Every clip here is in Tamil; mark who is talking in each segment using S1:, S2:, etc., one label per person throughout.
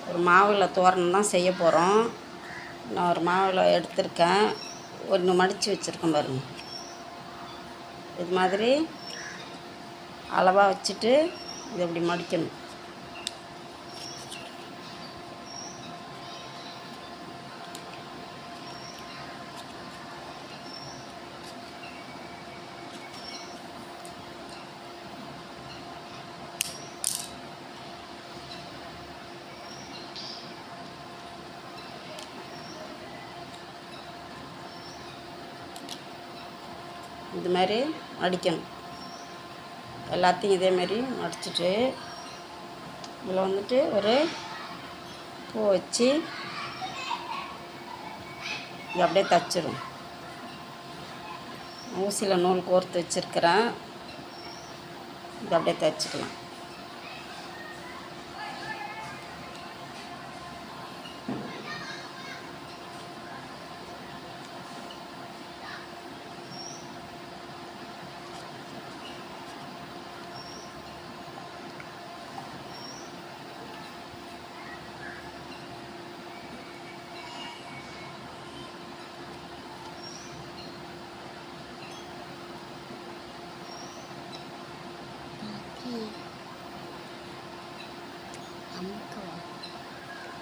S1: ஒரு மாவில் தோரணம் தான் செய்ய போகிறோம். நான் ஒரு மாவில் எடுத்திருக்கேன். ஒன்று மடித்து வச்சுருக்கேன் பாருங்கள். இது மாதிரி அளவாக வச்சுட்டு இது இப்படி மடிக்கணும். இது மாதிரி மடிக்கணும். எல்லாத்தையும் இதே மாதிரி மடிச்சுட்டு இதில் வந்துட்டு ஒரு பூ வச்சு இது அப்படியே தச்சிடும். ஊசியில் நூல் கோர்த்து வச்சுருக்கிறேன். இது அப்படியே தைச்சிக்கலாம்.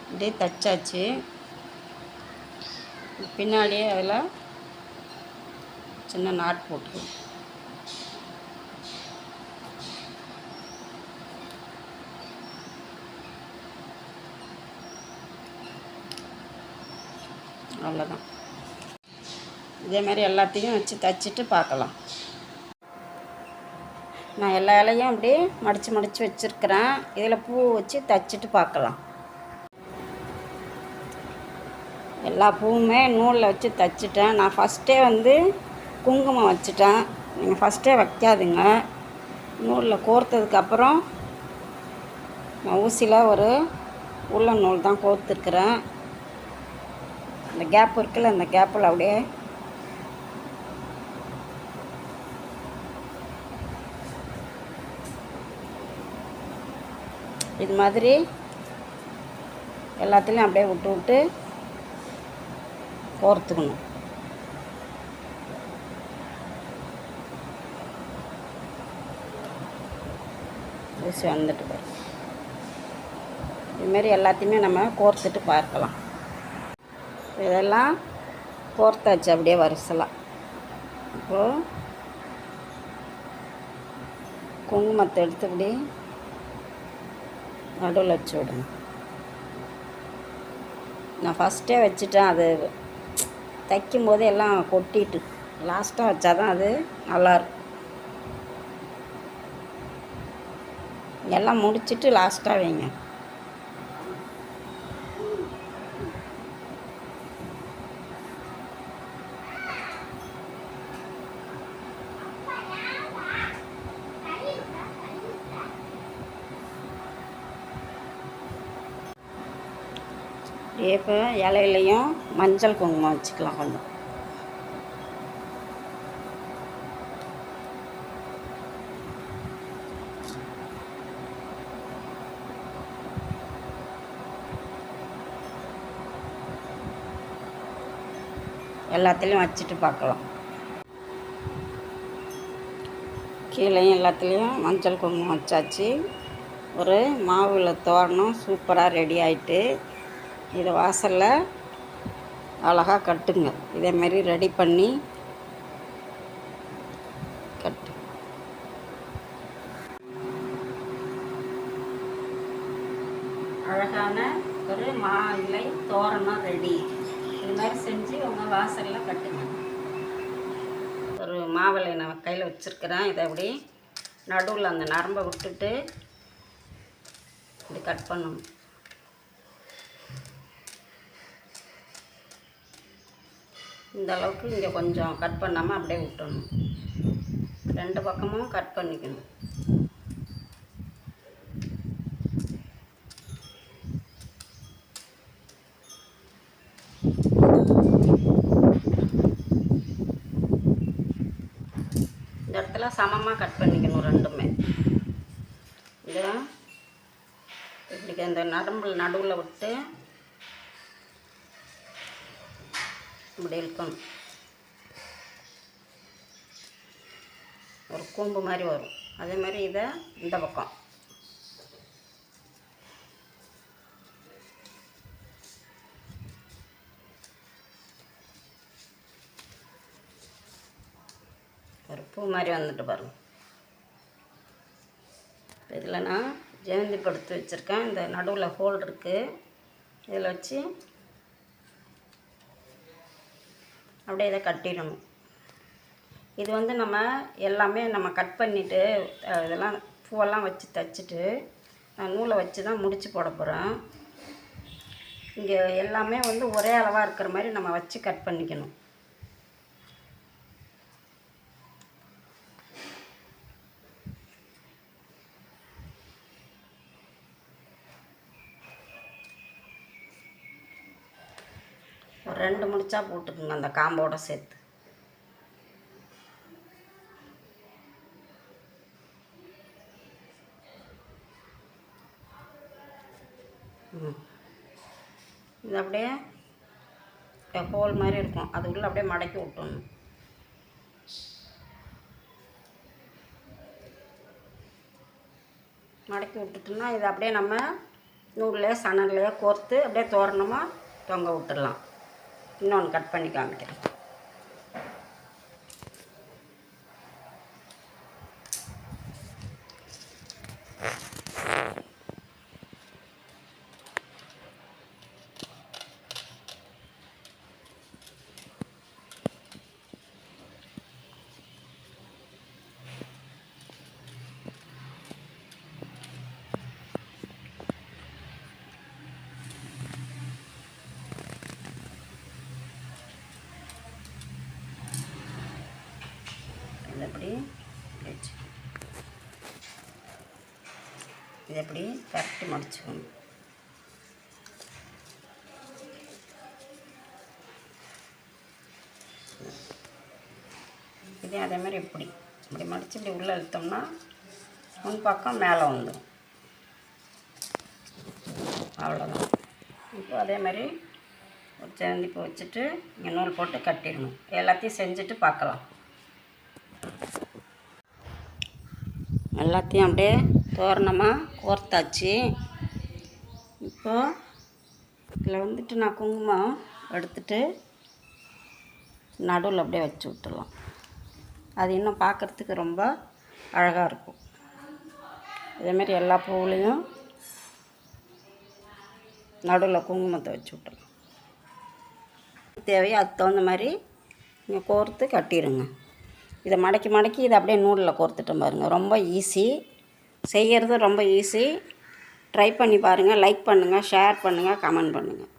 S1: இப்படியே தைச்சாச்சு. பின்னாடியே அதில் சின்ன நாட் போட்டுக்கணும். அவ்வளோதான். இதே மாதிரி எல்லாத்தையும் வச்சு தைச்சிட்டு பார்க்கலாம். நான் எல்லா இலையும் அப்படியே மடித்து வச்சுருக்கிறேன். இதில் பூ வச்சு தைச்சிட்டு பார்க்கலாம். எல்லா பூவுமே நூலில் வச்சு தைச்சிட்டேன். நான் ஃபஸ்ட்டே குங்குமம் வச்சுட்டேன். நீங்கள் ஃபஸ்ட்டே வைக்காதுங்க. நூலில் கோர்த்ததுக்கப்புறம் நான் ஊசியில் ஒரு உள்ள நூல் தான் கோர்த்துருக்குறேன். இந்த கேப் இருக்குல்ல, அந்த கேப்பில் அப்படியே இது மாதிரி எல்லாத்துலேயும் அப்படியே விட்டு கோர்த்துக்கணும். ஊசி வந்துட்டு பாரு. இதுமாரி எல்லாத்தையுமே நம்ம கோர்த்துட்டு பார்க்கலாம். இதெல்லாம் கோர்த்தாச்சு அப்படியே வரிசலாம். இப்போது குங்குமத்தை எடுத்து இப்படி நடுவில் வச்சு விடுங்க. நான் ஃபஸ்ட்டே வச்சுட்டேன். அது தைக்கும்போது எல்லாம் கொட்டிட்டு லாஸ்ட்டாக வச்சா தான் அது நல்லாயிருக்கும். எல்லாம் முடிச்சுட்டு லாஸ்ட்டாக வைங்க. இப்போ இலையிலையும் மஞ்சள் குங்குமம் வச்சுக்கலாம். கொஞ்சம் எல்லாத்துலேயும் வச்சுட்டு பார்க்கலாம். கீழேயும் எல்லாத்துலேயும் மஞ்சள் குங்குமம் வச்சாச்சு. ஒரு மாவில் தோரணம் சூப்பராக ரெடி ஆகிட்டு. இதை வாசலில் அழகாக கட்டுங்க. இதேமாரி ரெடி பண்ணி கட்டு. அழகான ஒரு மா இலை தோரணம் ரெடி. இது மாதிரி செஞ்சு உங்கள் வாசலில் கட்டுங்க. ஒரு மாவிலை நான் கையில் வச்சுருக்கிறேன். இதை அப்படி நடுவில் அந்த நரம்பை விட்டுட்டு இப்படி கட் பண்ணணும். இந்த அளவுக்கு இங்கே கொஞ்சம் கட் பண்ணாமல் அப்படியே விட்டணும். ரெண்டு பக்கமும் கட் பண்ணிக்கணும். இந்த இடத்துல சமமாக கட் பண்ணிக்கணும் ரெண்டுமே. இப்படி இந்த நடுவில் விட்டு இப்படி இழுக்கணும். ஒரு கூம்பு மாதிரி வரும். அதே மாதிரி இதை இந்த பக்கம் ஒரு பூ மாதிரி வந்துட்டு பாருங்க. இதில் நான் ஜெயந்தி படுத்து வச்சுருக்கேன். இந்த நடுவில் ஹோல் இருக்குது. இதில் வச்சு அப்படியே இதை கட்டிடணும். இது வந்து நம்ம எல்லாமே நம்ம கட் பண்ணிவிட்டு இதெல்லாம் பூவெல்லாம் வச்சு தைச்சிட்டு நான் நூலை வச்சு தான் முடிச்சு போட போகிறேன். இங்கே எல்லாமே வந்து ஒரே அளவாக இருக்கிற மாதிரி நம்ம வச்சு கட் பண்ணிக்கணும். ஒரு 2 முடிச்சா போட்டுக்குங்க அந்த காம்போட சேர்த்து. இது அப்படியே ஹோல் மாதிரி இருக்கும். அது உள்ள அப்படியே மடக்கி விட்டணும். மடக்கி விட்டுட்டோம்னா இது அப்படியே நம்ம நூல்லையே சணல்லையே கோர்த்து அப்படியே தோரணமாக தொங்க விட்டுடலாம். இன்னொன்று கட் பண்ணி காமிக்கிறேன். இப்படி வச்சு இதை எப்படி கரெக்டு முடிச்சுக்கணும். இதே அதே மாதிரி இப்படி மடித்து இப்படி உள்ளே இழுத்தோம்னா முன் பக்கம் மேலே வந்துடும். அவ்வளோதான். இப்போ அதே மாதிரி ஒரு சேந்திப்பு வச்சுட்டு இங்கே நூல் போட்டு கட்டிடணும். எல்லாத்தையும் செஞ்சுட்டு பார்க்கலாம். எல்லாத்தையும் அப்படியே தோரணமாக கோர்த்தாச்சு. இப்போது இதில் வந்துட்டு நான் குங்குமம் எடுத்துட்டு நடுவில் அப்படியே வச்சு விட்டுடலாம். அது இன்னும் பார்க்குறதுக்கு ரொம்ப அழகாக இருக்கும். இதேமாரி எல்லா பூவுலேயும் நடுவில் குங்குமத்தை வச்சு விட்டுடலாம். தேவையோ அதுக்கு தகுந்த மாதிரி நீங்கள் கோர்த்து கட்டிடுங்க. இதை மடக்கி மடக்கி இதை அப்படியே நூலில் கோர்த்துட்டோம் பாருங்கள். ரொம்ப ஈஸி, செய்கிறது ரொம்ப ஈஸி. ட்ரை பண்ணி பாருங்கள். லைக் பண்ணுங்கள், ஷேர் பண்ணுங்கள், கமெண்ட் பண்ணுங்கள்.